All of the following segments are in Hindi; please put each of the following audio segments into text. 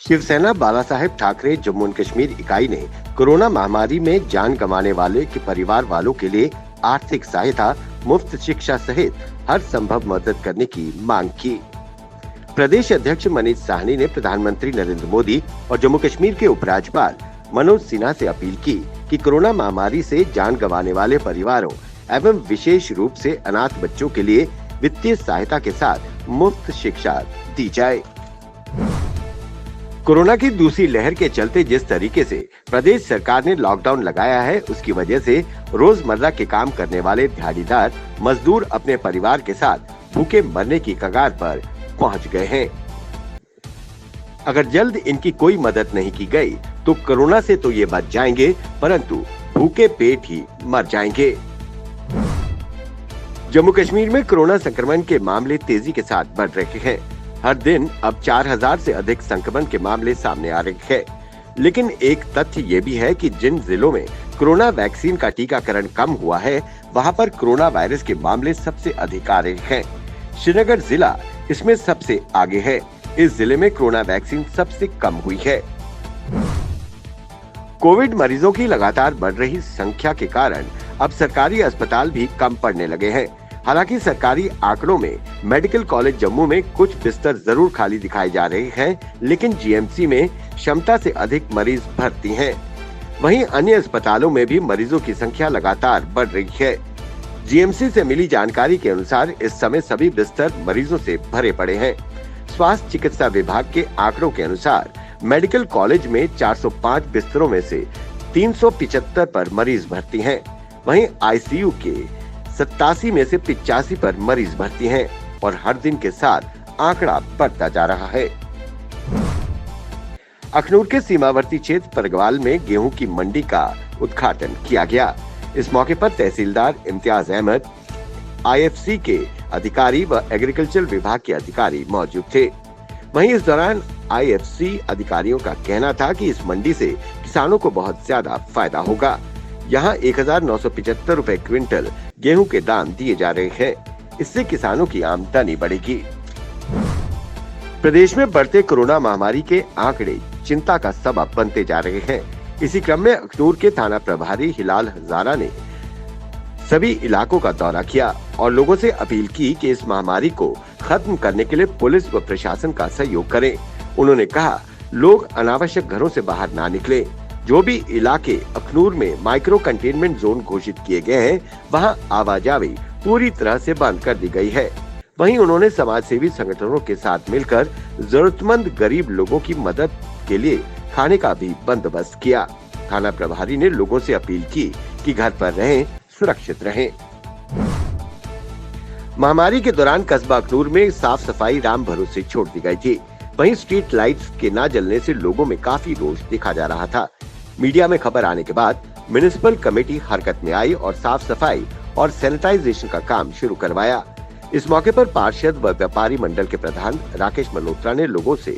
शिवसेना बाला साहेब ठाकरे जम्मू एंड कश्मीर इकाई ने कोरोना महामारी में जान गंवाने वाले के परिवार वालों के लिए आर्थिक सहायता, मुफ्त शिक्षा सहित हर संभव मदद करने की मांग की। प्रदेश अध्यक्ष मनीष साहनी ने प्रधानमंत्री नरेंद्र मोदी और जम्मू कश्मीर के उपराज्यपाल मनोज सिन्हा से अपील की कि कोरोना महामारी से जान गंवाने वाले परिवारों एवं विशेष रूप से अनाथ बच्चों के लिए वित्तीय सहायता के साथ मुफ्त शिक्षा दी जाए। कोरोना की दूसरी लहर के चलते जिस तरीके से प्रदेश सरकार ने लॉकडाउन लगाया है, उसकी वजह से रोजमर्रा के काम करने वाले दिहाड़ीदार मजदूर अपने परिवार के साथ भूखे मरने की कगार पर पहुंच गए हैं। अगर जल्द इनकी कोई मदद नहीं की गई तो कोरोना से तो ये बच जाएंगे, परंतु भूखे पेट ही मर जाएंगे। जम्मू कश्मीर में कोरोना संक्रमण के मामले तेजी के साथ बढ़ रहे हैं। हर दिन अब 4000 से अधिक संक्रमण के मामले सामने आ रहे हैं। लेकिन एक तथ्य ये भी है कि जिन जिलों में कोरोना वैक्सीन का टीकाकरण कम हुआ है, वहां पर कोरोना वायरस के मामले सबसे अधिक आ रहे हैं। श्रीनगर जिला इसमें सबसे आगे है। इस जिले में कोरोना वैक्सीन सबसे कम हुई है। कोविड मरीजों की लगातार बढ़ रही संख्या के कारण अब सरकारी अस्पताल भी कम पड़ने लगे हैं। हालांकि सरकारी आंकड़ों में मेडिकल कॉलेज जम्मू में कुछ बिस्तर जरूर खाली दिखाए जा रहे हैं, लेकिन जीएमसी में क्षमता से अधिक मरीज भर्ती हैं। वहीं अन्य अस्पतालों में भी मरीजों की संख्या लगातार बढ़ रही है। जीएमसी से मिली जानकारी के अनुसार इस समय सभी बिस्तर मरीजों से भरे पड़े हैं। स्वास्थ्य चिकित्सा विभाग के आंकड़ों के अनुसार मेडिकल कॉलेज में 405 बिस्तरों में से 375 पर मरीज भर्ती हैं। वहीं आईसीयू के 87 में से 85 पर मरीज भर्ती हैं और हर दिन के साथ आंकड़ा बढ़ता जा रहा है। अखनूर के सीमावर्ती क्षेत्र परगवाल में गेहूं की मंडी का उद्घाटन किया गया। इस मौके पर तहसीलदार इम्तियाज अहमद, आईएफसी के अधिकारी व एग्रीकल्चर विभाग के अधिकारी मौजूद थे। वहीं इस दौरान आईएफसी अधिकारियों का कहना था कि इस मंडी से किसानों को बहुत ज्यादा फायदा होगा। यहाँ 1975 रुपए क्विंटल गेहूं के दाम दिए जा रहे हैं। इससे किसानों की आमदनी बढ़ेगी। प्रदेश में बढ़ते कोरोना महामारी के आंकड़े चिंता का सबब बनते जा रहे हैं। इसी क्रम में अखनूर के थाना प्रभारी हिलाल हजारा ने सभी इलाकों का दौरा किया और लोगों से अपील की कि इस महामारी को खत्म करने के लिए पुलिस व प्रशासन का सहयोग करें। उन्होंने कहा, लोग अनावश्यक घरों से बाहर ना निकलें। जो भी इलाके अखनूर में माइक्रो कंटेनमेंट जोन घोषित किए गए हैं, वहां आवाजाही पूरी तरह से बंद कर दी गई है। वहीं उन्होंने समाज सेवी संगठनों के साथ मिलकर जरूरतमंद गरीब लोगों की मदद के लिए खाने का भी बंदोबस्त किया। थाना प्रभारी ने लोगों से अपील की कि घर पर रहें, सुरक्षित रहें। महामारी के दौरान कस्बा अखनूर में साफ सफाई राम भरोसे छोड़ दी गई थी। वहीं स्ट्रीट लाइट्स के न जलने से लोगों में काफी रोष देखा जा रहा था। मीडिया में खबर आने के बाद म्युनिसिपल कमेटी हरकत में आई और साफ सफाई और सैनिटाइजेशन का काम शुरू करवाया। इस मौके पर पार्षद व व्यापारी मंडल के प्रधान राकेश मल्होत्रा ने लोगों से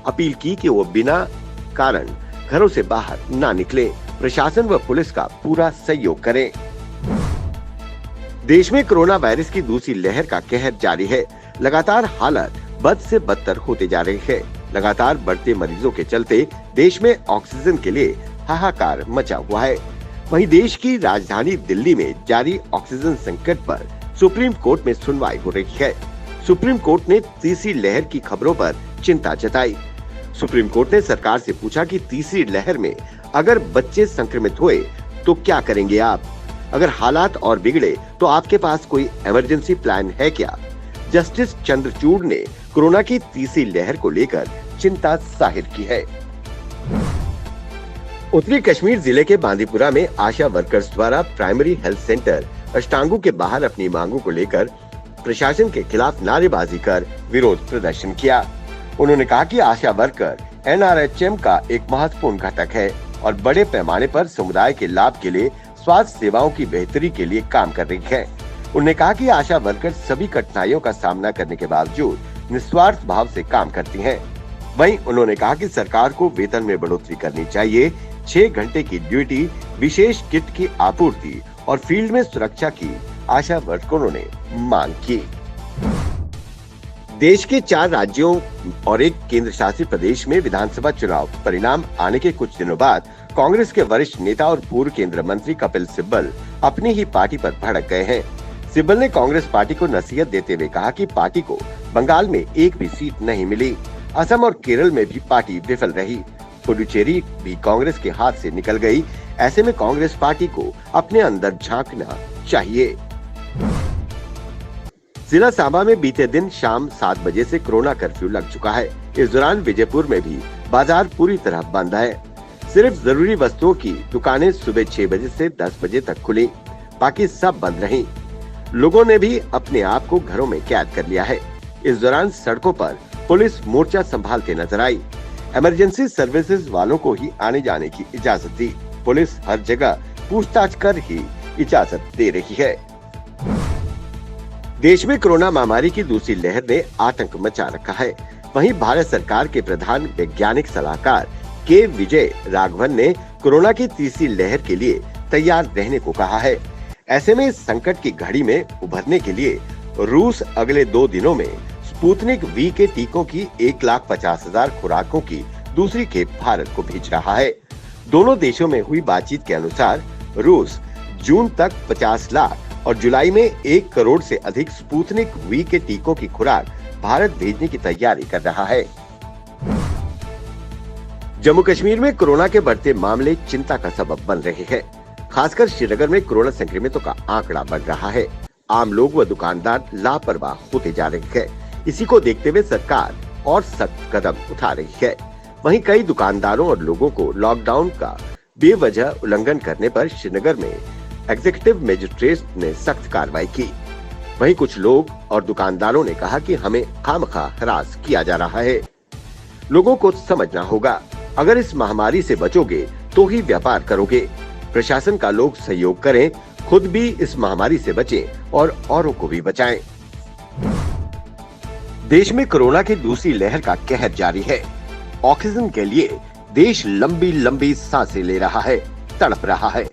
अपील की कि वो बिना कारण घरों से बाहर ना निकले। प्रशासन व पुलिस का पूरा सहयोग करें। देश में कोरोना वायरस की दूसरी लहर का कहर जारी है। लगातार हालात बद से बदतर होते जा रहे हैं। लगातार बढ़ते मरीजों के चलते देश में ऑक्सीजन के लिए हाहाकार मचा हुआ है। वहीं देश की राजधानी दिल्ली में जारी ऑक्सीजन संकट पर सुप्रीम कोर्ट में सुनवाई हो रही है। सुप्रीम कोर्ट ने तीसरी लहर की खबरों पर चिंता जताई। सुप्रीम कोर्ट ने सरकार से पूछा कि तीसरी लहर में अगर बच्चे संक्रमित हुए तो क्या करेंगे आप? अगर हालात और बिगड़े तो आपके पास कोई इमरजेंसी प्लान है क्या? जस्टिस चंद्रचूड़ ने कोरोना की तीसरी लहर को लेकर चिंता जाहिर की है। उत्तरी कश्मीर जिले के बांदीपुरा में आशा वर्कर्स द्वारा प्राइमरी हेल्थ सेंटर अष्टांगू के बाहर अपनी मांगों को लेकर प्रशासन के खिलाफ नारेबाजी कर विरोध प्रदर्शन किया। उन्होंने कहा कि आशा वर्कर एनआरएचएम का एक महत्वपूर्ण घटक है और बड़े पैमाने पर समुदाय के लाभ के लिए स्वास्थ्य सेवाओं की बेहतरी के लिए काम कर रही है। उन्होंने कहा कि आशा वर्कर सभी कठिनाइयों का सामना करने के बावजूद निस्वार्थ भाव से काम करती हैं। वहीं उन्होंने कहा कि सरकार को वेतन में बढ़ोतरी करनी चाहिए। 6 घंटे की ड्यूटी, विशेष किट की आपूर्ति और फील्ड में सुरक्षा की आशा वर्करों ने मांग की। देश के 4 राज्यों और एक केंद्र शासित प्रदेश में विधानसभा चुनाव परिणाम आने के कुछ दिनों बाद कांग्रेस के वरिष्ठ नेता और पूर्व केंद्रीय मंत्री कपिल सिब्बल अपनी ही पार्टी पर भड़क गए हैं। सिब्बल ने कांग्रेस पार्टी को नसीहत देते हुए कहा कि पार्टी को बंगाल में एक भी सीट नहीं मिली। असम और केरल में भी पार्टी विफल रही। पुडुचेरी भी कांग्रेस के हाथ से निकल गई। ऐसे में कांग्रेस पार्टी को अपने अंदर झांकना चाहिए। जिला सांबा में बीते दिन शाम 7 बजे से कोरोना कर्फ्यू लग चुका है। इस दौरान विजयपुर में भी बाजार पूरी तरह बंद है। सिर्फ जरूरी वस्तुओं की दुकानें सुबह 6 बजे से 10 बजे तक खुली, बाकी सब बंद रहीं। लोगों ने भी अपने आप को घरों में कैद कर लिया है। इस दौरान सड़कों पर पुलिस मोर्चा संभालते नजर आई। इमरजेंसी सर्विसेज वालों को ही आने जाने की इजाजत दी। पुलिस हर जगह पूछताछ कर ही इजाजत दे रही है। देश में कोरोना महामारी की दूसरी लहर ने आतंक मचा रखा है। वहीं भारत सरकार के प्रधान वैज्ञानिक सलाहकार के विजय राघवन ने कोरोना की तीसरी लहर के लिए तैयार रहने को कहा है। ऐसे में इस संकट की घड़ी में उभरने के लिए रूस अगले 2 दिनों में स्पुतनिक वी के टीकों की 1,50,000 खुराकों की दूसरी खेप भारत को भेज रहा है। दोनों देशों में हुई बातचीत के अनुसार रूस जून तक 50 लाख और जुलाई में 1 करोड़ से अधिक स्पुतनिक वी के टीकों की खुराक भारत भेजने की तैयारी कर रहा है। जम्मू कश्मीर में कोरोना के बढ़ते मामले चिंता का सबब बन रहे हैं। खासकर श्रीनगर में कोरोना संक्रमितों का आंकड़ा बढ़ रहा है। आम लोग व दुकानदार लापरवाह होते जा रहे हैं। इसी को देखते हुए सरकार और सख्त कदम उठा रही है। वहीं कई दुकानदारों और लोगों को लॉकडाउन का बेवजह उल्लंघन करने पर श्रीनगर में एग्जीक्यूटिव मजिस्ट्रेट ने सख्त कार्रवाई की। वहीं कुछ लोग और दुकानदारों ने कहा कि हमें खामखा हरास किया जा रहा है। लोगों को समझना होगा, अगर इस महामारी से बचोगे तो ही व्यापार करोगे। प्रशासन का लोग सहयोग करें, खुद भी इस महामारी से बचें और औरों को भी बचाएं। देश में कोरोना की दूसरी लहर का कहर जारी है। ऑक्सीजन के लिए देश लंबी लंबी सांसें ले रहा है, तड़प रहा है।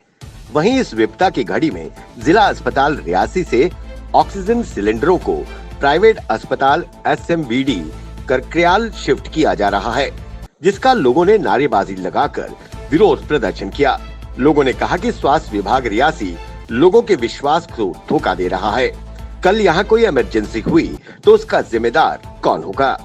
वहीं इस विपदा की घड़ी में जिला अस्पताल रियासी से ऑक्सीजन सिलेंडरों को प्राइवेट अस्पताल SMVD करक्याल शिफ्ट किया जा रहा है, जिसका लोगों ने नारेबाजी लगाकर विरोध प्रदर्शन किया। लोगों ने कहा कि स्वास्थ्य विभाग रियासी लोगों के विश्वास को धोखा दे रहा है। कल यहाँ कोई इमरजेंसी हुई तो उसका जिम्मेदार कौन होगा?